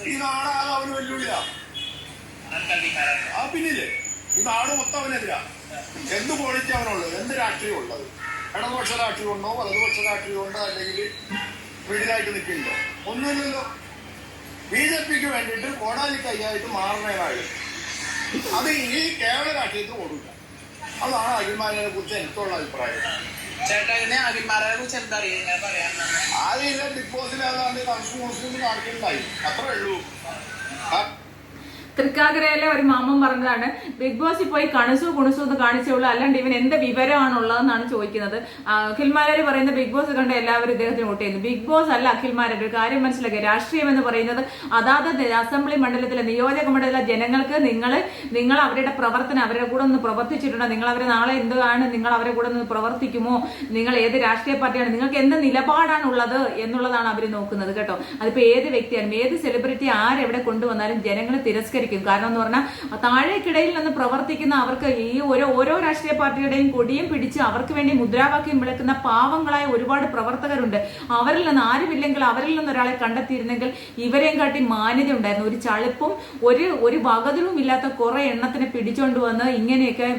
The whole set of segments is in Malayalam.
ഈ നാടാകെ അവന് വെല്ലുവിളിയാ. ആ പിന്നില്ലേ ഈ നാട് മൊത്തം അവനെതിരാ. എന്ത് പോളിറ്റി അവനുള്ളത്, എന്ത് രാഷ്ട്രീയം ഉള്ളത്? ഇടതുപക്ഷ രാഷ്ട്രീയം ഉണ്ടോ, വലതുപക്ഷ രാഷ്ട്രീയം ഉണ്ടോ, അല്ലെങ്കിൽ വീട്ടിലായിട്ട് നിൽക്കുന്നുണ്ടോ? ഒന്നുമില്ലല്ലോ. BJPക്ക് വേണ്ടിയിട്ട് കോടാലിക്കയ്യായിട്ട് മാറുന്നതിനായി അത് ഈ കേരള രാഷ്ട്രീയത്തിൽ ഓടില്ല. അതാണ് അഖിൽമാരെ കുറിച്ച് എനിക്കുള്ള അഭിപ്രായം. ആദ്യം ബിഗ് ബോസിൽ ഏതാണ്ട് കൺസ്യൂമേഴ്സിന് കാണിക്കുന്നുണ്ടായി, അത്രേ ഉള്ളൂ. തൃക്കാക്കരയിലെ ഒരു മാമൻ പറഞ്ഞതാണ് ബിഗ് ബോസിൽ പോയി കണുസു കുണുസു എന്ന് കാണിച്ചുള്ളൂ, അല്ലാണ്ട് ഇവൻ എന്ത് വിവരമാണുള്ളതെന്നാണ് ചോദിക്കുന്നത്. അഖിൽമാരാര് പറയുന്ന ബിഗ് ബോസ് കണ്ട എല്ലാവരും ഇദ്ദേഹത്തിന് വോട്ട് ചെയ്യുന്നു. ബിഗ് ബോസ് അല്ല അഖിൽമാരാര്. ഒരു കാര്യം മനസ്സിലാക്കുക, രാഷ്ട്രീയം എന്ന് പറയുന്നത് അതാത് അസംബ്ലി മണ്ഡലത്തിലെ നിയോജക മണ്ഡലത്തിലെ ജനങ്ങൾക്ക് നിങ്ങൾ അവരുടെ പ്രവർത്തനം അവരുടെ കൂടെ ഒന്ന് പ്രവർത്തിച്ചിട്ടുണ്ടോ, നിങ്ങൾ അവരെ നാളെ എന്താണ് നിങ്ങൾ അവരെ കൂടെ ഒന്ന് പ്രവർത്തിക്കുമോ, നിങ്ങൾ ഏത് രാഷ്ട്രീയ പാർട്ടിയാണ്, നിങ്ങൾക്ക് എന്ത് നിലപാടാണുള്ളത് എന്നുള്ളതാണ് അവർ നോക്കുന്നത് കേട്ടോ. അതിപ്പോ ഏത് വ്യക്തിയാണ്, ഏത് സെലിബ്രിറ്റി ആരെവിടെ കൊണ്ടുവന്നാലും ജനങ്ങൾ തിരസ്കരിക്കും. കാരണം എന്ന് പറഞ്ഞാൽ താഴേക്കിടയിൽ നിന്ന് പ്രവർത്തിക്കുന്ന അവർക്ക് ഈ ഓരോ രാഷ്ട്രീയ പാർട്ടിയുടെയും കൊടിയും പിടിച്ച് അവർക്ക് വേണ്ടി മുദ്രാവാക്യം വിളിക്കുന്ന പാവങ്ങളായ ഒരുപാട് പ്രവർത്തകരുണ്ട്. അവരിൽ നിന്ന് ആരുമില്ലെങ്കിൽ അവരിൽ നിന്ന് ഒരാളെ കണ്ടെത്തിയിരുന്നെങ്കിൽ ഇവരെയും കാട്ടി മാന്യത ഉണ്ടായിരുന്നു. ഒരു ചളിപ്പും ഒരു വകതിലും ഇല്ലാത്ത കുറെ എണ്ണത്തിനെ പിടിച്ചോണ്ട് വന്ന് ഇങ്ങനെയൊക്കെ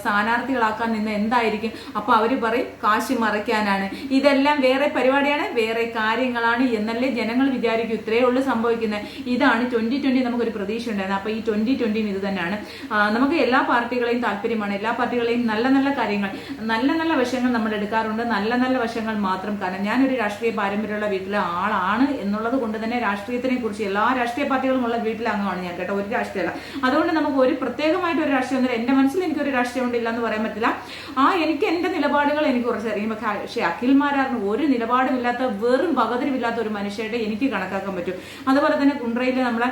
സ്ഥാനാർത്ഥികളാക്കാൻ നിന്ന് എന്തായിരിക്കും? അപ്പൊ അവര് പറയും കാശ് മറയ്ക്കാനാണ്, ഇതെല്ലാം വേറെ പരിപാടിയാണ്, വേറെ കാര്യങ്ങളാണ് എന്നല്ലേ ജനങ്ങൾ വിചാരിക്കും. ഇത്രയേ ഉള്ളൂ സംഭവിക്കുന്നത്. ഇതാണ് 2020 നമുക്കൊരു പ്രതീക്ഷ ഉണ്ടായിരുന്നു. അപ്പൊ ഈ 2020 ഇത് തന്നെയാണ്. നമുക്ക് എല്ലാ പാർട്ടികളെയും താല്പര്യമാണ്, എല്ലാ പാർട്ടികളെയും നല്ല നല്ല കാര്യങ്ങൾ, നല്ല നല്ല വശങ്ങൾ നമ്മൾ എടുക്കാറുണ്ട്, നല്ല നല്ല വശങ്ങൾ മാത്രം. കാരണം ഞാനൊരു രാഷ്ട്രീയ പാരമ്പര്യമുള്ള വീട്ടിലെ ആളാണ് എന്നുള്ളത് കൊണ്ട് തന്നെ രാഷ്ട്രീയത്തിനെ കുറിച്ച് എല്ലാ രാഷ്ട്രീയ പാർട്ടികളും ഉള്ള വീട്ടിലെ അംഗമാണ് ഞാൻ കേട്ടോ, ഒരു രാഷ്ട്രീയമല്ല. അതുകൊണ്ട് നമുക്ക് ഒരു പ്രത്യേകമായിട്ട് ഒരു രാഷ്ട്രീയം ഒന്നും എന്റെ മനസ്സിൽ എനിക്കൊരു രാഷ്ട്രീയം ഉണ്ടില്ല എന്ന് പറയാൻ പറ്റില്ല. എനിക്ക് എന്റെ നിലപാടുകൾ എനിക്ക് കുറച്ച് അറിയും. പക്ഷെ അഖിൽമാരാറിന് ഒരു നിലപാടുമില്ലാത്ത വെറും പകതിരില്ലാത്ത ഒരു മനുഷ്യരുടെ എനിക്ക് കണക്കാക്കാൻ പറ്റും. അതുപോലെ തന്നെ കുണ്ട്രയിലെ നമ്മളെ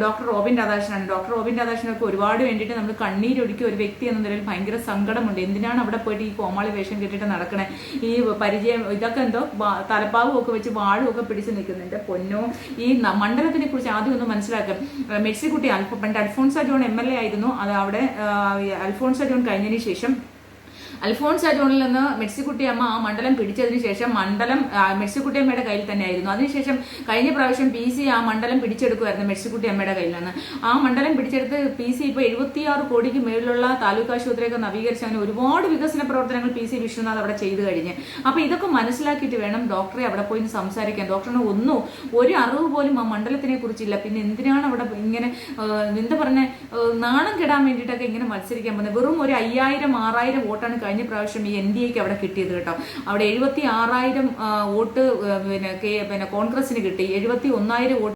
ഡോക്ടർ റോബിൻ രാധാകൃഷ്ണനാണ്. ഡോക്ടർ റോബിൻ രാധാകൃഷ്ണനൊക്കെ ഒരുപാട് വേണ്ടിയിട്ട് നമ്മൾ കണ്ണീരൊടുക്കിയ ഒരു വ്യക്തി എന്ന നിലയിൽ ഭയങ്കര സങ്കടമുണ്ട്. എന്തിനാണ് അവിടെ പോയിട്ട് ഈ കോമാളി വേഷം കെട്ടിട്ട് നടക്കണേ? ഈ പരിചയം ഇതൊക്കെ എന്തോ തലപ്പാവും ഒക്കെ വെച്ച് വാഴും ഒക്കെ പിടിച്ച് നിൽക്കുന്നുണ്ട്. പൊന്നോ, ഈ മണ്ഡലത്തിനെ കുറിച്ച് ആദ്യം ഒന്ന് മനസ്സിലാക്കാം. മെഴ്സിക്കുട്ടി പണ്ട് അൽഫോൺസ ജോൺ MLA ആയിരുന്നു. അത് അവിടെ അൽഫോൺസ ജോൺ കഴിഞ്ഞതിന് ശേഷം അൽഫോൺസ ജോണിൽ നിന്ന് മെഴ്സിക്കുട്ടി അമ്മ ആ മണ്ഡലം പിടിച്ചതിന് ശേഷം മണ്ഡലം മെഴ്സിക്കുട്ടി അമ്മയുടെ കയ്യിൽ തന്നെ ആയിരുന്നു. അതിനുശേഷം കഴിഞ്ഞ പ്രാവശ്യം PC ആ മണ്ഡലം പിടിച്ചെടുക്കുമായിരുന്നു മെഴ്സിക്കുട്ടി അമ്മയുടെ കയ്യിൽ നിന്ന്. ആ മണ്ഡലം പിടിച്ചെടുത്ത് PC ഇപ്പോൾ 76 കോടിക്ക് മേളിലുള്ള താലൂക്ക് ആശുപത്രിയൊക്കെ നവീകരിച്ച് അങ്ങനെ ഒരുപാട് വികസന പ്രവർത്തനങ്ങൾ PC വിശ്വനാഥ് അവിടെ ചെയ്തു കഴിഞ്ഞ്. അപ്പൊ ഇതൊക്കെ മനസ്സിലാക്കിയിട്ട് വേണം ഡോക്ടറെ അവിടെ പോയി സംസാരിക്കാൻ. ഡോക്ടറിന് ഒരു അറിവ് പോലും ആ മണ്ഡലത്തിനെ കുറിച്ചില്ല. പിന്നെ എന്തിനാണ് അവിടെ ഇങ്ങനെ എന്താ പറഞ്ഞ നാണം കെടാൻ വേണ്ടിയിട്ടൊക്കെ ഇങ്ങനെ മത്സരിക്കാൻ പോകുന്നത്? വെറും ഒരു 5000-6000 വോട്ടാണ് കഴിഞ്ഞ പ്രാവശ്യം ഈ NDAക്ക് അവിടെ കിട്ടിയത് കേട്ടോ. അവിടെ 76,000 വോട്ട് പിന്നെ കോൺഗ്രസിന് കിട്ടി, 71,000 വോട്ട്